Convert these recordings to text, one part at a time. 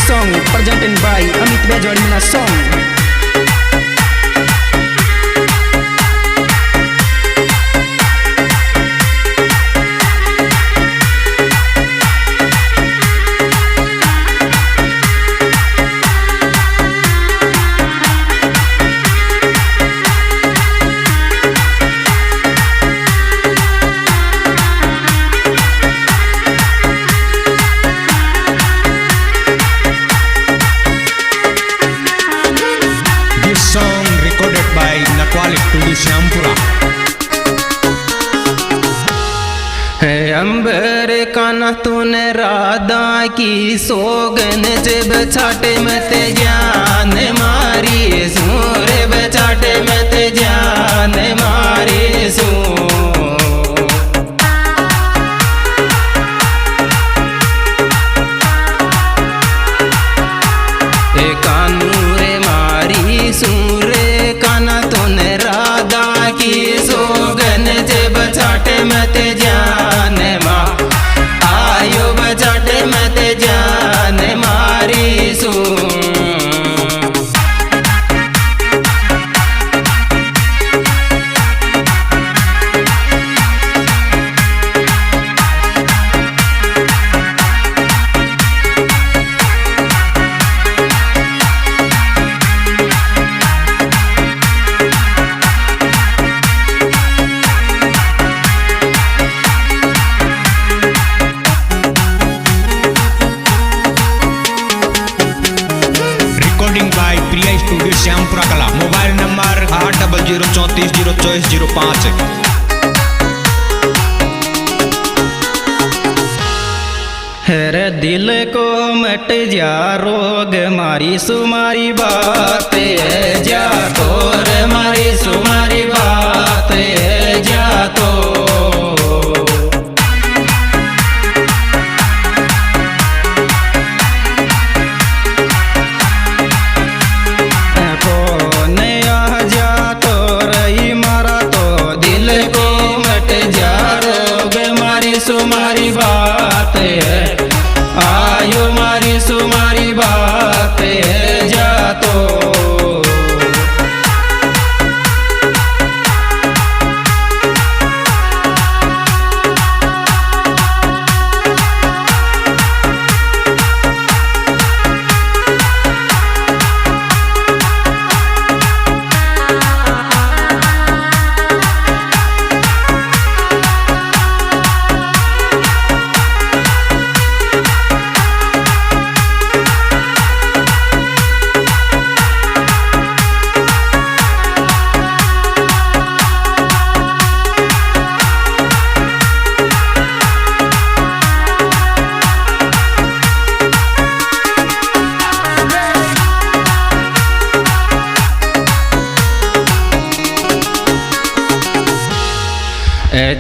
song presented by Amit Bejwadina song. Song recorded by Nakwalik Studio Syampura. अंबर काना तूने राधा की सोगन जब छाटे मत जान मारी सूर बचाटे मत जान मारी सू कानूरे मारी सूरे काना तूने राधा की सोगन जब छाटे मत जान मा आयो बचाटे मत जान मारी सू Recording by Priya Studio Syampura Kala. Mobile number 8034402405. हर दिल को मट जा रोग मारी सुमारी बात है जा तोर मारी सुमारी बात है जा तो सुमारी बात है आयो मारी सुमारी बात है जा तो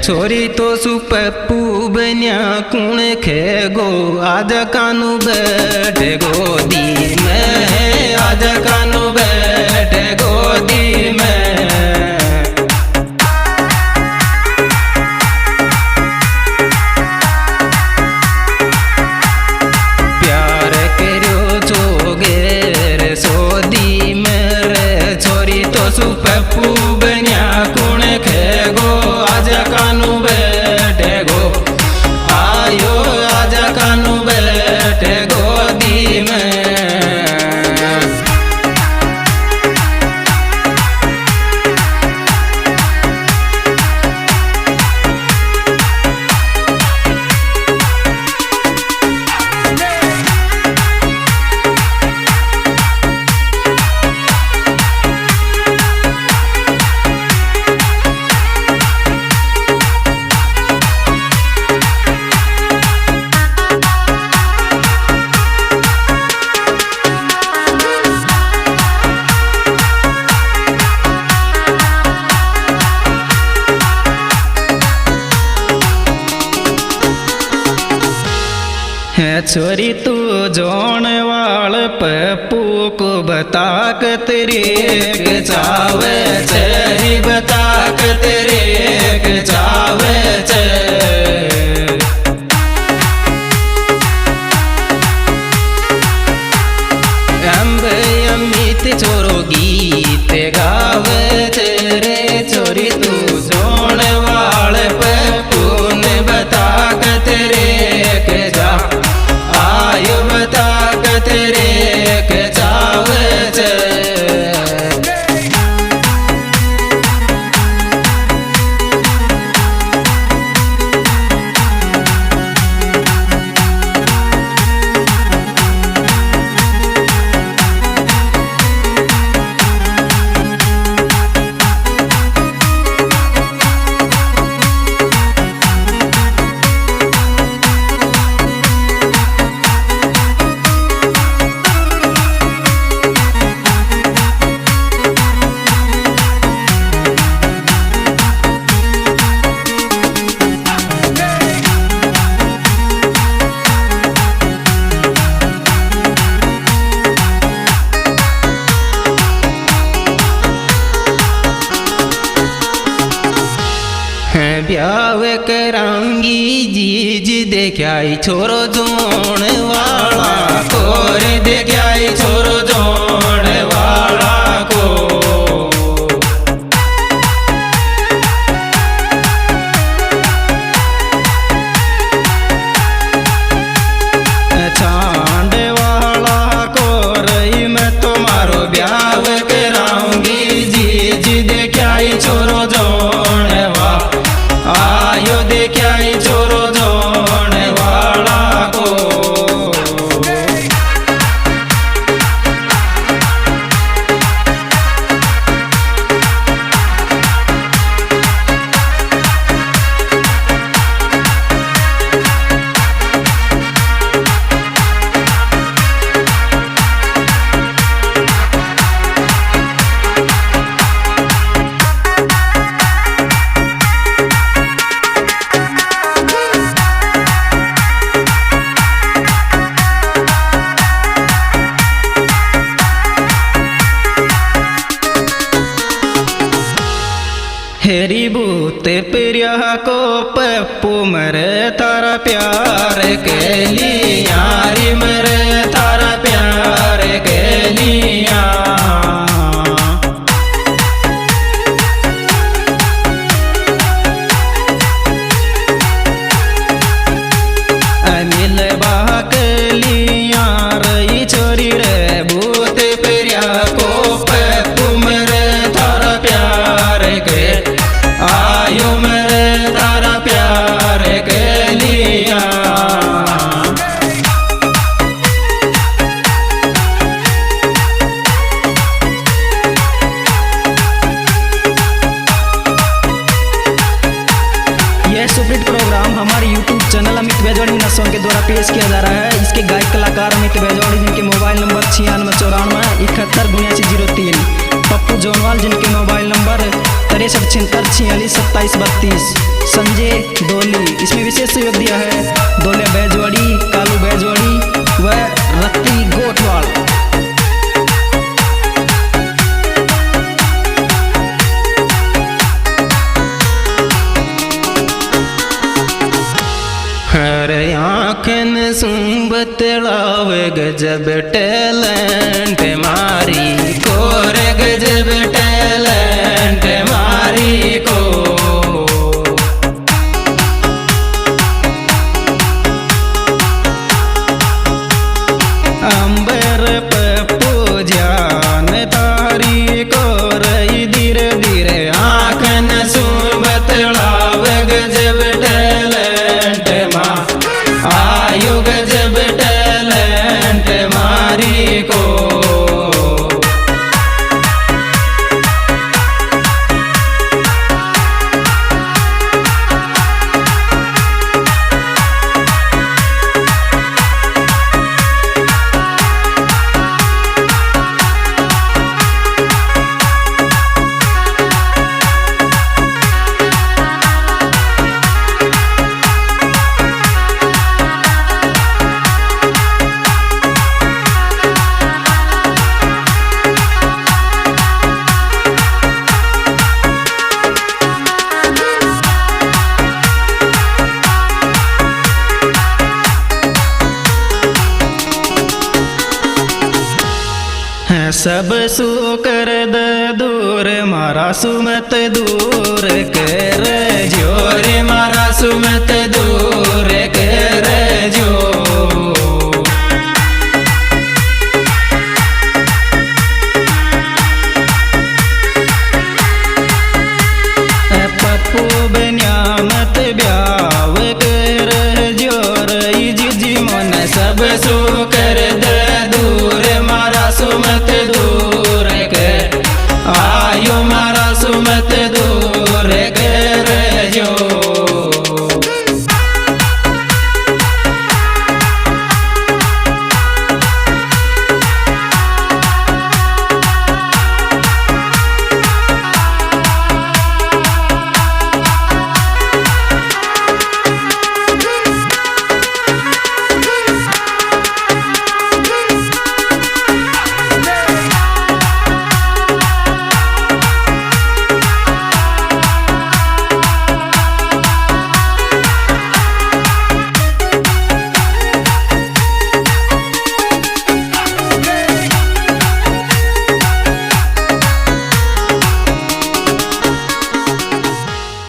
छोरी तो सुपप्पू बन्या कुण खेगो आज कानू बैठे गोदी में आज कानू बैठे गोदी में प्यार करो चोगेर सोदी मेरे छोरी तो सुपप्पू बन्या कुण खेगो आज कानू बैठे गो आयो आज कानू बैठे गोदी में छोरी तू जोन वाल पप्पू को बता के तेरे चावे चेरी बता के तेरे चावे चे कराऊंगी जीज देखाई छोरो जोण वाला को रे देखाई छोरो जोण वाला को छांड वाला को रही मैं तुम्हारो ब्याह कराऊंगी जीज देखाई छोरो जोण वाला आयो देखाई छोरो जोण वाला को हेरी बूत प्रिया को पप्पू मरे तारा प्यार के लिया रे मरे तारा प्यार के लिया अनिल बाक लिया रही छोरी रे भूत प्रिया को पप्पू मरे तारा प्यार के आयो मेरे तारा प्यार के लिया यह सुपरहिट प्रोग्राम हमारे YouTube चैनल अमित बेजवाड़ी नसों के द्वारा पेश किया जा रहा है। इसके गायक कलाकार अमित बेजवाड़ी जिनके मोबाइल नंबर 9694 पप्पू जोनवाल जिनके मोबाइल नंबर 6376462732 संजय डोली। इसमें विशेष सहयोग दिया है डोले बेजवाड़ी, कालू बेजवाड़ी व रत्ती गोठवाल। हर आँखन सुबत लावे गजब टैलेंट मारी को रे गजब टैलेंट मारी को अंबर पप्पू जान तारी को रही धीरे धीरे आँखन सुबत लावे गजब टैलेंट आयो गजब टैलेंट मारी को सब सु कर द दूर मारा सुमत दूर कर जोर मारा सुमत दूर